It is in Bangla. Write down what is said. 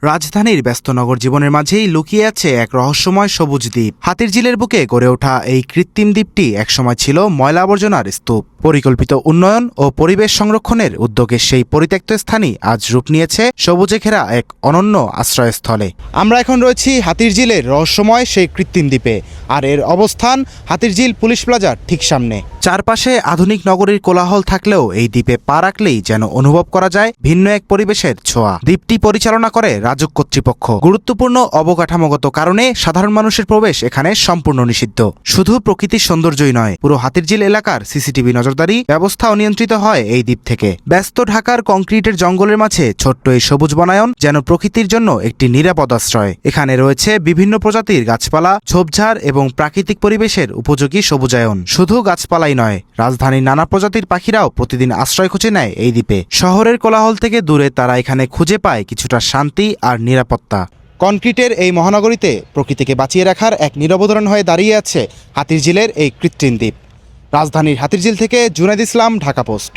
রাজধানীর ব্যস্ত নগর জীবনের মাঝেই লুকিয়ে আছে এক রহস্যময় সবুজ দ্বীপ। হাতিরঝিলের বুকে গড়ে ওঠা এই কৃত্রিম দ্বীপটি একসময় ছিল ময়লা আবর্জনার স্তূপ। পরিকল্পিত উন্নয়ন ও পরিবেশ সংরক্ষণের উদ্যোগে সেই পরিত্যক্ত স্থানই আজ রূপ নিয়েছে সবুজে ঘেরা এক অনন্য আশ্রয়স্থলে। আমরা এখন রয়েছি হাতিরঝিলের রহস্যময় সেই কৃত্রিম দ্বীপে, আর এর অবস্থান হাতিরঝিল পুলিশ প্লাজার ঠিক সামনে। চারপাশে আধুনিক নগরীর কোলাহল থাকলেও এই দ্বীপে পা রাখলেই যেন অনুভব করা যায় ভিন্ন এক পরিবেশের ছোঁয়া। দ্বীপটি পরিচালনা করে রাজুক কর্তৃপক্ষ। গুরুত্বপূর্ণ অবকাঠামোগত কারণে সাধারণ মানুষের প্রবেশ এখানে সম্পূর্ণ নিষিদ্ধ। শুধু প্রকৃতির সৌন্দর্যই নয়, পুরো হাতিরঝিল এলাকার সিসিটিভি নজরদারি ব্যবস্থাও নিয়ন্ত্রিত হয় এই দ্বীপ থেকে। ব্যস্ত ঢাকার কংক্রিটের জঙ্গলের মাঝে ছোট্ট এই সবুজ বনায়ন যেন প্রকৃতির জন্য একটি নিরাপদ আশ্রয়। এখানে রয়েছে বিভিন্ন প্রজাতির গাছপালা, ঝোপঝাড় এবং প্রাকৃতিক পরিবেশের উপযোগী সবুজায়ন। শুধু গাছপালাই নয়, রাজধানীর নানা প্রজাতির পাখিরাও প্রতিদিন আশ্রয় খুঁজে নেয় এই দ্বীপে। শহরের কোলাহল থেকে দূরে তারা এখানে খুঁজে পায় কিছুটা শান্তি আর নিরাপত্তা। কনক্রিটের এই মহানগরীতে প্রকৃতিকে বাঁচিয়ে রাখার এক নীরব উদাহরণ হয়ে দাঁড়িয়ে আছে হাতিরঝিলের এই কৃত্রিম দ্বীপ। রাজধানীর হাতিরঝিল থেকে জুনাইদ ইসলাম, ঢাকা পোস্ট।